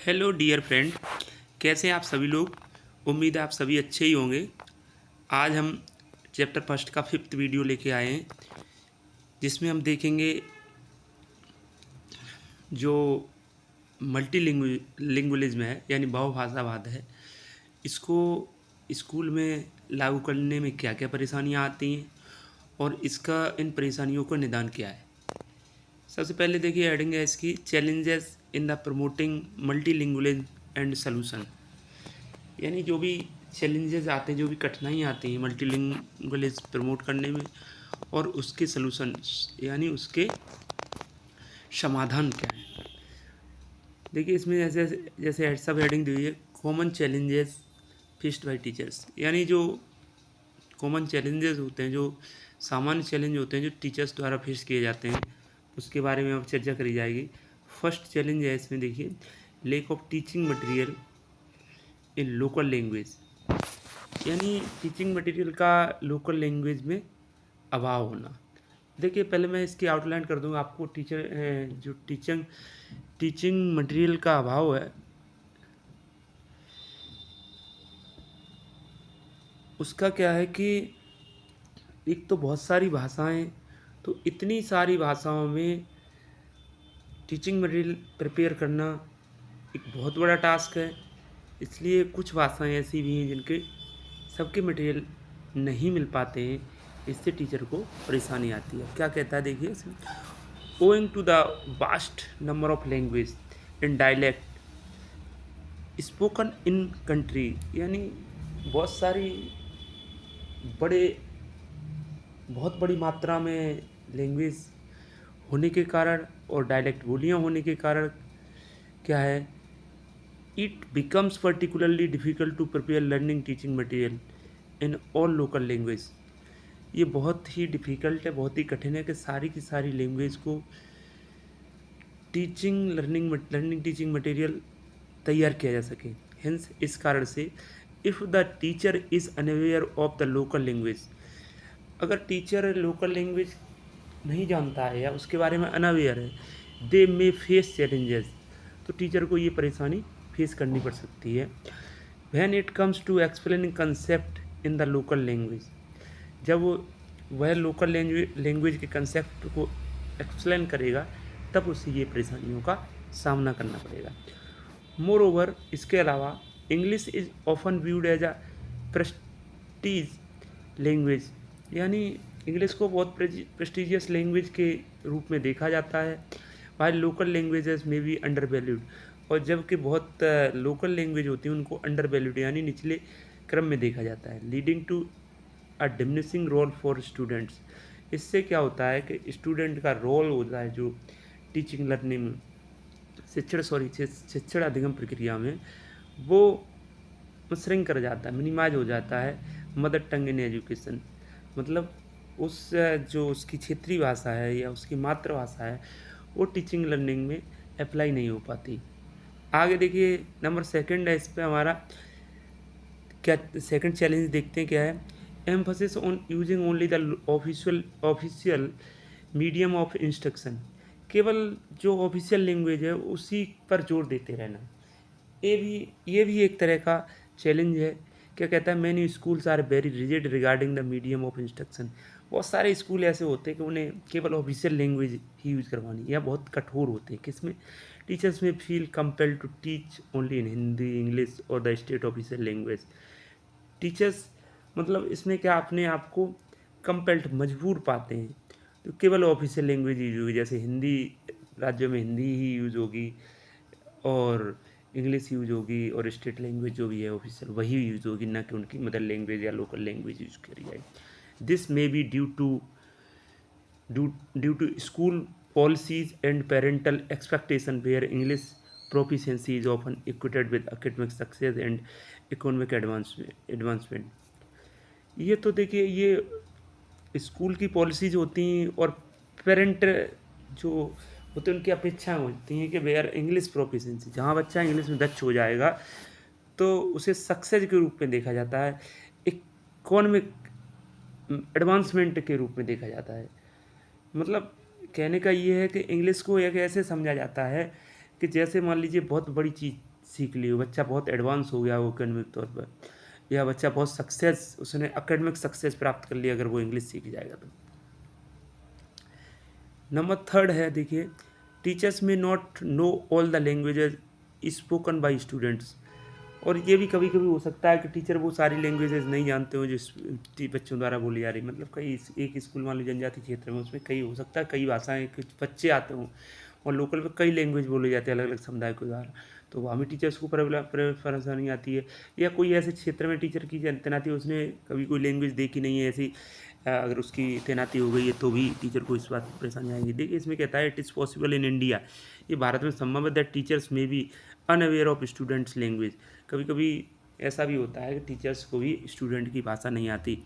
Hello dear friend, कैसे हैं आप सभी लोग। उम्मीद है आप सभी अच्छे ही होंगे। आज हम चैप्टर फर्स्ट का 5th वीडियो लेके आए हैं, जिसमें हम देखेंगे जो मल्टी लिंगुअलिज्म है यानी बहुभाषावाद है, इसको स्कूल में लागू करने में क्या क्या परेशानियां आती हैं और इसका इन परेशानियों का निदान क्या है। सबसे पहले देखिए हेडिंग है इसकी, challenges in the promoting multilingualism and solution. यानी जो भी चैलेंजेस आते हैं, जो भी कठिनाई आती हैं मल्टीलिंगुअलिज्म प्रमोट करने में, और उसके सलूशन यानी उसके समाधान क्या है। देखिए इसमें जैसे जैसे सब हेडिंग दी हुई है, common challenges faced by teachers. यानी जो कॉमन चैलेंजेस होते हैं, जो सामान्य चैलेंज होते हैं जो टीचर्स द्वारा फेस किए जाते हैं, उसके बारे में अब चर्चा करी जाएगी। फर्स्ट चैलेंज है इसमें देखिए, lack of teaching material in local language. यानी टीचिंग मटेरियल का लोकल लैंग्वेज में अभाव होना। देखिए पहले मैं इसकी आउटलाइन कर दूंगा आपको। जो टीचिंग मटेरियल का अभाव है, उसका क्या है कि एक तो बहुत सारी भाषाएं, तो इतनी सारी भाषाओं में टीचिंग मटेरियल प्रिपेयर करना एक बहुत बड़ा टास्क है। इसलिए कुछ भाषाएं ऐसी भी हैं जिनके सबके मटेरियल नहीं मिल पाते हैं, इससे टीचर को परेशानी आती है। क्या कहता है देखिए इसमें, owing to the vast number of language in dialect spoken in country. यानी बहुत सारी बड़े बहुत बड़ी मात्रा में लैंग्वेज होने के कारण और डायलैक्ट बोलियाँ होने के कारण क्या है, it becomes particularly difficult to prepare learning teaching material in all local language. ये बहुत ही डिफ़िकल्ट है, बहुत ही कठिन है कि सारी की सारी लैंग्वेज को लर्निंग टीचिंग मटेरियल तैयार किया जा सके। हेंस इस कारण से if the teacher is unaware of the local language, अगर टीचर लोकल लैंग्वेज नहीं जानता है या उसके बारे में अनअवेयर है, दे मे फेस चैलेंजेस, तो टीचर को ये परेशानी फेस करनी पड़ सकती है। When it comes to explaining concept in the local language, जब वह लोकल लैंग्वेज के कंसेप्ट को एक्सप्लेन करेगा, तब उसे ये परेशानियों का सामना करना पड़ेगा। मोर ओवर, इसके अलावा English is often viewed as a prestige language. यानी इंग्लिश को बहुत प्रेस्टिजियस लैंग्वेज के रूप में देखा जाता है, वाइल लोकल लैंग्वेजेस में भी अंडर वैल्यूड। और जबकि बहुत लोकल लैंग्वेज होती हैं उनको अंडर वैल्यूड यानी निचले क्रम में देखा जाता है। Leading to a diminishing role for students. इससे क्या होता है कि स्टूडेंट का रोल होता है जो टीचिंग लर्निंग शिक्षण अधिगम प्रक्रिया में, वो श्रिंक कर जाता है, मिनिमाइज हो जाता है। मदर टंग इन एजुकेशन, मतलब उस जो उसकी क्षेत्रीय भाषा है या उसकी मातृभाषा है, वो टीचिंग लर्निंग में अप्लाई नहीं हो पाती। आगे देखिए नंबर सेकंड है इस पर हमारा, क्या सेकंड चैलेंज देखते हैं क्या है, emphasis on using only the official medium of instruction. केवल जो ऑफिशियल लैंग्वेज है उसी पर जोर देते रहना। ये भी एक तरह का चैलेंज है। क्या कहता है, many schools are very rigid regarding the medium of instruction. बहुत सारे स्कूल ऐसे होते हैं कि उन्हें केवल ऑफिशियल लैंग्वेज ही यूज़ करवानी, या बहुत कठोर होते हैं किसमें, टीचर्स में feel compelled to teach only in Hindi, English और the state official language. Teachers मतलब इसमें क्या अपने आप को कंपेल्ड मजबूर पाते हैं, तो केवल ऑफिशियल लैंग्वेज यूज होगी। जैसे हिंदी राज्यों में हिंदी ही यूज़ होगी और इंग्लिश यूज होगी, और स्टेट लैंग्वेज जो भी है ऑफिशियल वही यूज होगी, ना कि उनकी मदर लैंग्वेज या लोकल लैंग्वेज यूज करी जाएगी। This may be due to school policies and parental expectation where English proficiency is often equated with academic success and economic advancement। ये तो देखिए ये स्कूल की पॉलिसीज होती हैं और पेरेंट जो होते हैं उनकी अपेक्षाएं होती हैं कि वेयर इंग्लिश प्रोफिशिएंसी, जहाँ बच्चा इंग्लिश में दक्ष हो जाएगा तो उसे सक्सेस के रूप में देखा जाता है, इकोनॉमिक एडवांसमेंट के रूप में देखा जाता है। मतलब कहने का ये है कि इंग्लिश को एक ऐसे समझा जाता है कि जैसे मान लीजिए बहुत बड़ी चीज़ सीख ली हो, बच्चा बहुत एडवांस हो गया हो एकेडमिक तौर पर, या बच्चा बहुत सक्सेस, उसने एकेडमिक सक्सेस प्राप्त कर लिया अगर वो इंग्लिश सीख जाएगा तो। नंबर थर्ड है, देखिए, टीचर्स में not know all the languages spoken by students. और ये भी कभी कभी हो सकता है कि टीचर वो सारी लैंग्वेजेज नहीं जानते हो जिस बच्चों द्वारा बोली जा रही, मतलब कई एक स्कूल मान लो जनजाति क्षेत्र में, उसमें कई हो सकता है कई भाषाएं कुछ बच्चे आते हों, और लोकल में कई लैंग्वेज बोले जाते हैं अलग अलग समुदाय के द्वारा, तो वहाँ भी टीचर्स को परेशानी आती है। या कोई ऐसे क्षेत्र में टीचर की तैनाती, उसने कभी कोई लैंग्वेज देखी नहीं है ऐसी, अगर उसकी तैनाती हो गई है तो भी टीचर को इस बात की परेशानी आएगी। देखिए इसमें कहता है, it is possible in India, ये भारत में संभव है, that teachers may be unaware of students language. कभी कभी ऐसा भी होता है कि टीचर्स को भी स्टूडेंट की भाषा नहीं आती।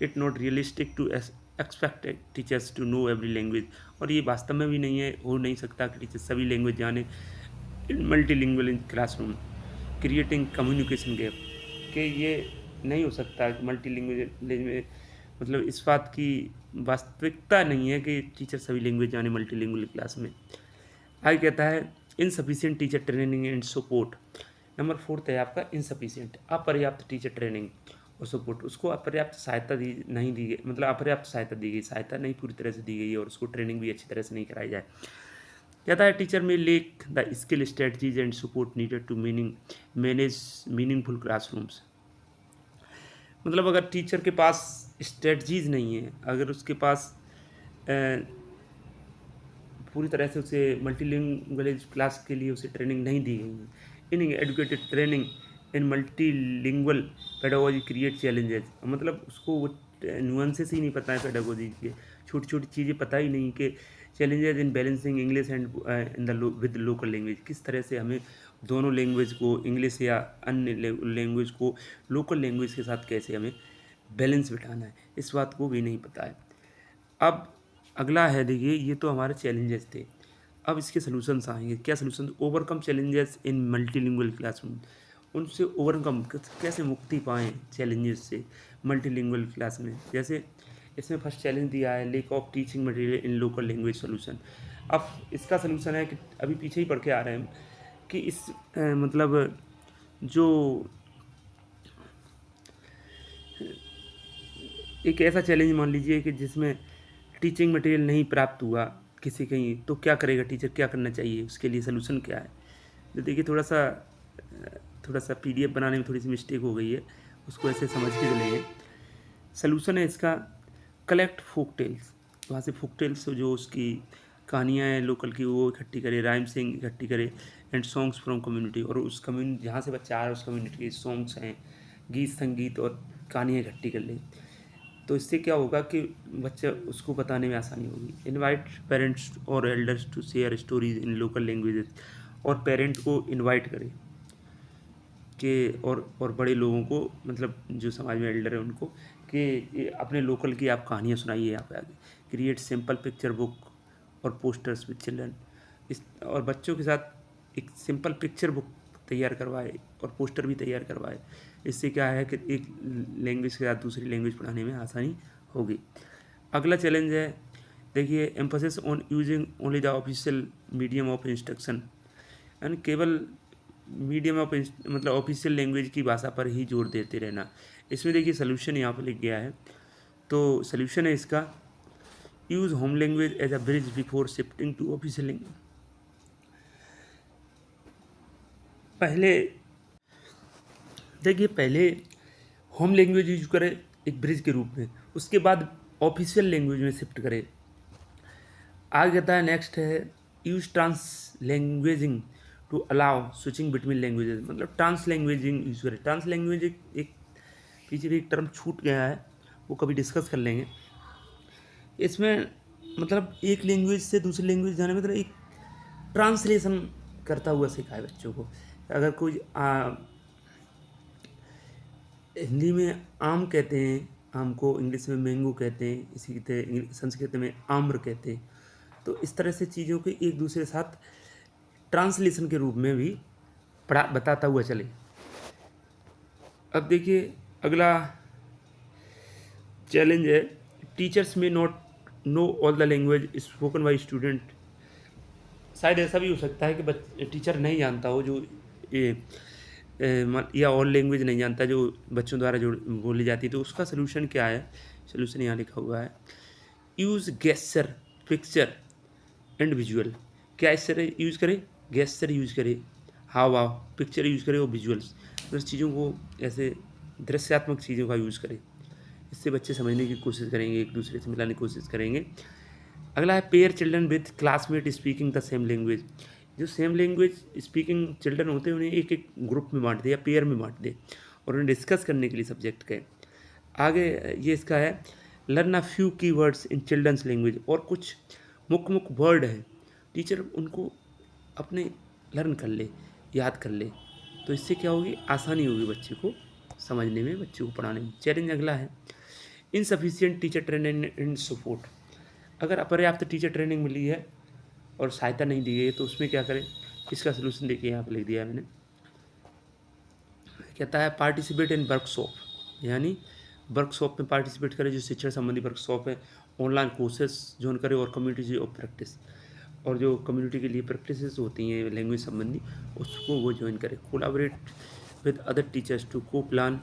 It not realistic to expect teachers to know every language. और ये वास्तव में भी नहीं है, हो नहीं सकता कि टीचर सभी लैंग्वेज जाने। In multilingual in classroom creating communication gap, कि ये नहीं हो सकता कि मल्टीलिंगुअल में, मतलब इस बात की वास्तविकता नहीं है कि टीचर सभी लैंग्वेज जाने मल्टीलिंगुअल क्लास में। आगे कहता है, insufficient teacher training and support. Number fourth है आपका इनसफिशिएंट, अपर्याप्त टीचर ट्रेनिंग और सपोर्ट। उसको अपर्याप्त सहायता नहीं दी गई, मतलब अपर्याप्त सहायता दी गई, सहायता नहीं पूरी तरह से दी गई है, और उसको ट्रेनिंग भी अच्छी तरह से नहीं कराई जाए। कहता है, teacher may lack the skill strategies and support needed to manage meaningful classrooms. मतलब अगर टीचर के पास स्ट्रेटजीज नहीं है, अगर उसके पास पूरी तरह से उसे मल्टीलिंगुअल क्लास के लिए उसे ट्रेनिंग नहीं दी गई है, in educated training in multilingual pedagogy create challenges. मतलब उसको वो नुआंसेस ही नहीं पता है पेडागोजी के, छोटी छोटी चीज़ें पता ही नहीं कि challenges in balancing English and in the with local language, किस तरह से हमें दोनों लैंग्वेज को, इंग्लिश या अन्य लैंग्वेज को लोकल लैंग्वेज के साथ कैसे हमें बैलेंस बिठाना है, इस बात को भी नहीं पता है। अब अगला है, देखिए ये तो हमारे चैलेंजेस थे, अब इसके सलूशंस आएंगे। क्या solution? Overcome challenges in multilingual classroom, उनसे ओवरकम कैसे मुक्ति पाएँ चैलेंजेस से मल्टीलिंगुअल क्लास में। जैसे इसमें फर्स्ट चैलेंज दिया है, lake of teaching material in local language solution. अब इसका सलूशन है कि अभी पीछे ही पढ़ के आ रहे हैं कि इस मतलब जो एक ऐसा चैलेंज मान लीजिए कि जिसमें टीचिंग मटेरियल नहीं प्राप्त हुआ किसी कहीं, तो क्या करेगा टीचर, क्या करना चाहिए, उसके लिए सलूशन क्या है। तो देखिए थोड़ा सा पीडीएफ बनाने में थोड़ी सी मिस्टेक हो गई है, उसको ऐसे समझ के चलेंगे। सलूशन है इसका, कलेक्ट फोक टेल्स, वहाँ से फोक टेल्स जो उसकी कहानियाँ हैं लोकल की वो इकट्ठी करे, राइम सिंग इकट्ठी करे, एंड सॉन्ग्स फ्रॉम कम्युनिटी, और उस कम्युनिटी जहाँ से बच्चा आ रहा है उस कम्युनिटी के सॉन्ग्स हैं, गीत संगीत और कहानियाँ इकट्ठी कर ले। तो इससे क्या होगा कि बच्चा उसको बताने में आसानी होगी। इनवाइट पेरेंट्स और elders to share stories in local languages, और पेरेंट को इनवाइट करें कि और बड़े लोगों को, मतलब जो समाज में एल्डर है उनको, कि अपने लोकल की आप कहानियाँ सुनाइए यहाँ पे आगे। क्रिएट सिंपल पिक्चर बुक और पोस्टर्स विद चिल्ड्रन, इस और बच्चों के साथ एक सिंपल पिक्चर बुक तैयार करवाए और पोस्टर भी तैयार करवाए। इससे क्या है कि एक लैंग्वेज के साथ दूसरी लैंग्वेज पढ़ाने में आसानी होगी। अगला चैलेंज है, देखिए, emphasis on using only the official medium of instruction, यानी केवल मीडियम ऑफ मतलब ऑफिशियल लैंग्वेज की भाषा पर ही जोर देते रहना। इसमें देखिए सलूशन यहाँ पर लिख गया है, तो सलूशन है इसका, use home language as a bridge before shifting to official language. पहले होम लैंग्वेज यूज करें एक ब्रिज के रूप में, उसके बाद ऑफिशियल लैंग्वेज में शिफ्ट करें। आगे कहता है, नेक्स्ट है, use translanguaging to allow switching between languages, मतलब ट्रांस लैंग्वेजिंग यूज करें। ट्रांस लैंग्वेज एक पीछे भी एक टर्म छूट गया है, वो कभी डिस्कस कर लेंगे। इसमें मतलब एक लैंग्वेज से दूसरी लैंग्वेज जाने में मतलब एक ट्रांसलेशन करता हुआ सिखाए बच्चों को। अगर कोई हिंदी में आम कहते हैं, आम को इंग्लिश में मैंगो कहते हैं, इसी तरह संस्कृत में आम्र कहते हैं, तो इस तरह से चीज़ों के एक दूसरे के साथ ट्रांसलेशन के रूप में भी बताता हुआ चले। अब देखिए अगला चैलेंज है, टीचर्स में not know all the language spoken by student. शायद ऐसा भी हो सकता है कि टीचर नहीं जानता हो जो या और लैंग्वेज नहीं जानता जो बच्चों द्वारा जो बोली जाती है, तो उसका सलूशन क्या है? सलूशन यहाँ लिखा हुआ है, use gesture, picture and visual. क्या इस तरह यूज़ करें? गेस्चर यूज़ करें, हाव भाव, पिक्चर यूज़ करें और विजुअल्स, मतलब चीज़ों को ऐसे दृश्यात्मक चीज़ों का यूज़ करें। इससे बच्चे समझने की कोशिश करेंगे, एक दूसरे से मिलाने की कोशिश करेंगे। अगला है pair children with classmate speaking the same language. जो सेम लैंग्वेज स्पीकिंग चिल्ड्रन होते हैं उन्हें एक एक ग्रुप में बांट दे या पेयर में बांट दे और उन्हें डिस्कस करने के लिए सब्जेक्ट के आगे। ये इसका है, लर्न अ फ्यू की वर्ड्स इन चिल्ड्रंस लैंग्वेज, और कुछ मुख्य वर्ड है टीचर उनको अपने लर्न कर ले, याद कर ले, तो इससे क्या होगी? आसानी होगी बच्चे को समझने में, बच्चे को पढ़ाने में। चैलेंज अगला है, insufficient teacher training and support. अगर अपर्याप्त टीचर ट्रेनिंग मिली है और सहायता नहीं दी गई है तो उसमें क्या करें? इसका सलूशन देखिए यहाँ पर लिख दिया है मैंने। कहता है पार्टिसिपेट इन वर्कशॉप, यानी वर्कशॉप में पार्टिसिपेट करें, जो शिक्षण संबंधी वर्कशॉप है, ऑनलाइन कोर्सेस ज्वाइन करें और कम्युनिटी ऑफ प्रैक्टिस, और जो कम्युनिटी के लिए प्रैक्टिसेस होती हैं लैंग्वेज संबंधी उसको वो ज्वाइन करें। Collaborate with other teachers to co plan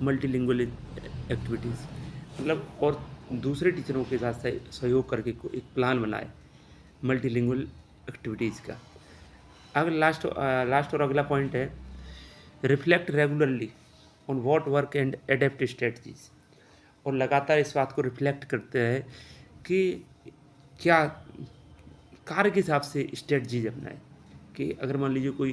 multilingual activities, मतलब और दूसरे टीचरों के साथ सहयोग करके एक प्लान बनाए मल्टीलिंगुअल एक्टिविटीज़ का। अगर लास्ट और अगला पॉइंट है, reflect regularly on what work and adapt strategies, और लगातार इस बात को रिफ्लेक्ट करते हैं कि क्या कार्य के हिसाब से स्ट्रेटजीज अपनाएं, कि अगर मान लीजिए कोई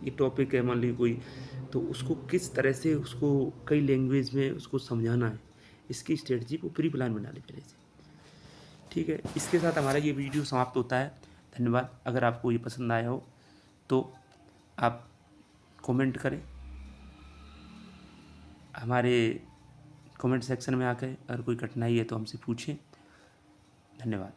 ये टॉपिक है, मान लीजिए कोई, तो उसको किस तरह से उसको कई लैंग्वेज में उसको समझाना है, इसकी स्ट्रेटजी को प्री प्लान बना ले पहले से। ठीक है, इसके साथ हमारा ये वीडियो समाप्त होता है। धन्यवाद। अगर आपको ये पसंद आया हो तो आप कमेंट करें, हमारे कमेंट सेक्शन में आकर अगर कोई कठिनाई है तो हमसे पूछें। धन्यवाद।